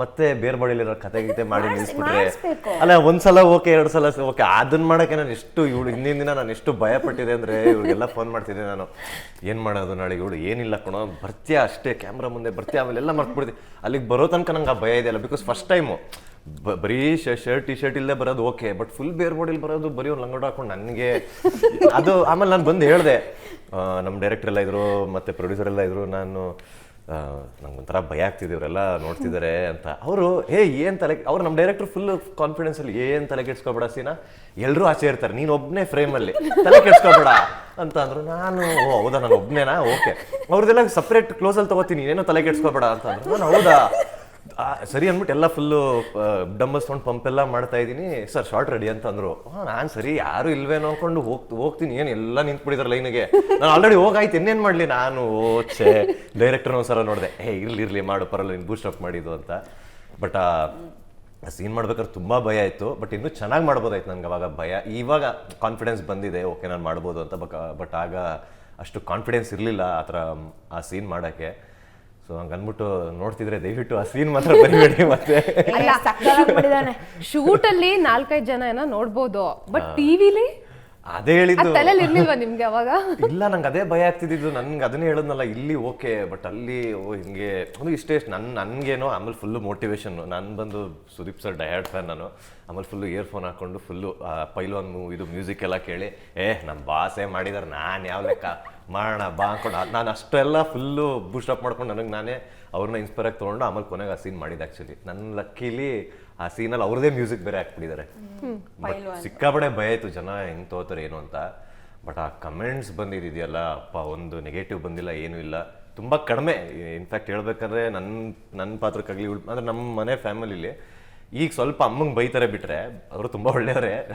ಮತ್ತೆ ಬೇರೆ ಬಾಡಿಲಿರೋ ಕತೆ ಗೀತೆ ಮಾಡಿ ನಿಲ್ಸ್ಬಿಟ್ರೆ ಅಲ್ಲ ಒಂದ್ಸಲ ಓಕೆ 2 ಸಲ ಓಕೆ ಅದನ್ನ ಮಾಡಕ್ಕೆ ನಾನು ಎಷ್ಟು ಇವಳು ಹಿಂದಿನ ದಿನ ನಾನು ಎಷ್ಟು ಭಯ ಪಟ್ಟಿದೆ ಅಂದ್ರೆ ಇವ್ರಿಗೆಲ್ಲ ಫೋನ್ ಮಾಡ್ತಿದ್ದೆ ನಾನು ಏನ್ ಮಾಡೋದು ನಾಳೆ ಇವಳು ಏನಿಲ್ಲ ಕಣೋ ಬರ್ತೀಯಾ ಅಷ್ಟೇ ಕ್ಯಾಮ್ರಾ ಮುಂದೆ ಬರ್ತೀಯಾ ಆಮೇಲೆ ಎಲ್ಲ ಮರ್ತ್ಬಿಡ್ತೀವಿ ಅಲ್ಲಿಗೆ ಬರೋ ತನಕ ನಂಗೆ ಆ ಭಯ ಇದೆಯಲ್ಲ ಬಿಕಾಸ್ ಫಸ್ಟ್ ಟೈಮು ಬರೀ ಶರ್ಟ್ ಟಿ ಶರ್ಟ್ ಇಲ್ಲದೆ ಬರೋದು ಓಕೆ ಬಟ್ ಫುಲ್ ಬೇರ್ ಬಾಡಿಲಿ ಬರೋದು ಬರೀ ಒಂದು ಲಂಗೋಟ ಹಾಕೊಂಡು ನನಗೆ ಅದು ಆಮೇಲೆ ನಾನು ಬಂದು ಹೇಳಿದೆ ನಮ್ಮ ಡೈರೆಕ್ಟರ್ ಎಲ್ಲ ಇದ್ರು ಮತ್ತೆ ಪ್ರೊಡ್ಯೂಸರ್ ಎಲ್ಲ ಇದ್ರು ನಾನು ನಂಗೊಂಥರ ಭಯ ಆಗ್ತಿದೆ ಇವರೆಲ್ಲ ನೋಡ್ತಿದ್ದಾರೆ ಅಂತ ಅವರು ಏನ್ ತಲೆ ಅವ್ರು ನಮ್ಮ ಡೈರೆಕ್ಟರ್ ಫುಲ್ ಕಾನ್ಫಿಡೆನ್ಸ್ ಅಲ್ಲಿ ಏನ್ ತಲೆ ಕೆಡ್ಸ್ಕೊಬೇಡ ಸೀನಾ ಎಲ್ಲರೂ ಆಚೆ ಇರ್ತಾರೆ ನೀನ್ ಒಬ್ನೇ ಫ್ರೇಮ್ ಅಲ್ಲಿ ತಲೆ ಕೆಡ್ಸ್ಕೊಬೇಡ ಅಂತ ಅಂದ್ರು ನಾನು ಹೌದಾ ನಾನು ಒಬ್ನೇನಾ ಓಕೆ ಅವ್ರದ್ದೆಲ್ಲ ಸಪ್ರೇಟ್ ಕ್ಲೋಸ್ ಅಲ್ಲಿ ತಗೋತೀನಿ ಏನೋ ತಲೆ ಕೆಡ್ಸ್ಕೊಬೇಡ ಅಂತ ಅಂದ್ರು ನಾನು ಹೌದಾ ಸರಿ ಅಂದ್ಬಿಟ್ಟು ಎಲ್ಲ ಫುಲ್ಲು ಡಂಬಲ್ಸ್ ತೊಗೊಂಡು ಪಂಪ್ ಎಲ್ಲ ಮಾಡ್ತಾ ಇದ್ದೀನಿ ಸರ್ ಶಾರ್ಟ್ ರೆಡಿ ಅಂತ ಅಂದ್ರು ನಾನು ಸರಿ ಯಾರು ಇಲ್ವೇನೋ ಅನ್ಕೊಂಡು ಹೋಗ್ತೀನಿ ಏನು ಎಲ್ಲ ನಿಂತ್ಬಿಟ್ಟಿದ್ದಾರೆ ಲೈನಿಗೆ ನಾನು ಆಲ್ರೆಡಿ ಹೋಗಾಯ್ತು ಇನ್ನೇನು ಮಾಡಲಿ ನಾನು ಓಚೆ ಡೈರೆಕ್ಟರ್ ಒಂದ್ಸಲ ನೋಡಿದೆ ಇರ್ಲಿ ಮಾಡು ಪರಲ್ಲ ನೀನು ಬೂಸ್ಟ್ ಅಪ್ ಮಾಡಿದ್ದು ಅಂತ ಬಟ್ ಆ ಸೀನ್ ಮಾಡ್ಬೇಕಾದ್ರೆ ತುಂಬ ಭಯ ಆಯಿತು ಬಟ್ ಇನ್ನೂ ಚೆನ್ನಾಗಿ ಮಾಡ್ಬೋದಾಯ್ತು ನನಗೆ ಅವಾಗ ಭಯ ಇವಾಗ ಕಾನ್ಫಿಡೆನ್ಸ್ ಬಂದಿದೆ ಓಕೆ ನಾನು ಮಾಡ್ಬೋದು ಅಂತ ಬಟ್ ಆಗ ಅಷ್ಟು ಕಾನ್ಫಿಡೆನ್ಸ್ ಇರಲಿಲ್ಲ ಆ ಥರ ಆ ಸೀನ್ ಮಾಡೋಕ್ಕೆ ಸೊ ಹಂಗೆ ಅಂದ್ಬಿಟ್ಟು ನೋಡ್ತಿದ್ರೆ ದಯವಿಟ್ಟು ಆ ಸೀನ್ ಮಾತ್ರ ಬರಿಬೇಡಿ ಮತ್ತೆ ಶೂಟ್ ಅಲ್ಲಿ 4-5 ಜನ ಏನೋ ನೋಡ್ಬೋದು ಬಟ್ ಟಿವಿಲಿ ಅದೇ ಹೇಳಿದ್ದು ತಲೆಯಲ್ಲಿ ಇರ್ಲಿಲ್ವಾ ನಿಮ್ಗೆ ಅವಾಗ ಇಲ್ಲ ನಂಗೆ ಅದೇ ಭಯ ಆಗ್ತಿದ್ದು ನನ್ಗೆ ಅದನ್ನೇ ಹೇಳದ್ನಲ್ಲ ಇಲ್ಲಿ ಓಕೆ ಬಟ್ ಅಲ್ಲಿ ಹಿಂಗೆ ಒಂದು ಇಷ್ಟೇ ನನ್ಗೇನೋ ಆಮೇಲೆ ಫುಲ್ಲು ಮೋಟಿವೇಶನ್ ನಾನು ಬಂದು ಸುದೀಪ್ ಸರ್ ಡಯರ್ಡ್ ಫ್ಯಾನ್ ನಾನು ಆಮೇಲೆ ಫುಲ್ಲು ಇಯರ್ಫೋನ್ ಹಾಕೊಂಡು ಫುಲ್ಲು ಪೈಲೋನ್ ಇದು ಮ್ಯೂಸಿಕ್ ಎಲ್ಲ ಕೇಳಿ ನಮ್ಮ ಬಾಸೇ ಮಾಡಿದಾರೆ ನಾನು ಯಾವ ಲೆಕ್ಕ ಮಾಡೋಣ ಬಾ ಅಂದ್ಕೊಂಡು ನಾನು ಅಷ್ಟೆಲ್ಲ ಫುಲ್ಲು ಬೂಸ್ಟ್ ಅಪ್ ಮಾಡ್ಕೊಂಡು ನನಗೆ ನಾನೇ ಅವ್ರನ್ನ ಇನ್ಸ್ಪೈರ್ ಆಗಿ ತೊಗೊಂಡು ಆಮೇಲೆ ಕೊನೆಗೆ ಆ ಸೀನ್ ಮಾಡಿದ್ದು ಆ್ಯಕ್ಚುಲಿ ನನ್ನ ಲಕ್ಕಿಲಿ ಆ ಸೀನಲ್ಲಿ ಅವ್ರದೇ ಮ್ಯೂಸಿಕ್ ಬೇರೆ ಹಾಕ್ಬಿಟ್ಟಿದ್ದಾರೆ ಸಿಕ್ಕಾಪಡೆ ಭಯ ಆಯಿತು ಜನ ಹೆಂಗೆ ತಗೋತಾರೆ ಏನು ಅಂತ ಬಟ್ ಆ ಕಮೆಂಟ್ಸ್ ಬಂದಿದೆಯಲ್ಲ ಅಪ್ಪ ಒಂದು ನೆಗೆಟಿವ್ ಬಂದಿಲ್ಲ ಏನೂ ಇಲ್ಲ ತುಂಬ ಕಡಿಮೆ ಇನ್ಫ್ಯಾಕ್ಟ್ ಹೇಳ್ಬೇಕಂದ್ರೆ ನನ್ನ ಪಾತ್ರಕ್ಕಾಗಲಿ ಅಂದರೆ ನಮ್ಮ ಮನೆ ಫ್ಯಾಮಿಲಿಲಿ ಈಗ ಸ್ವಲ್ಪ ಅಮ್ಮಂಗೆ ಬೈತಾರೆ ಬಿಟ್ಟರೆ ಅವರು ತುಂಬ ಒಳ್ಳೆಯವರೇ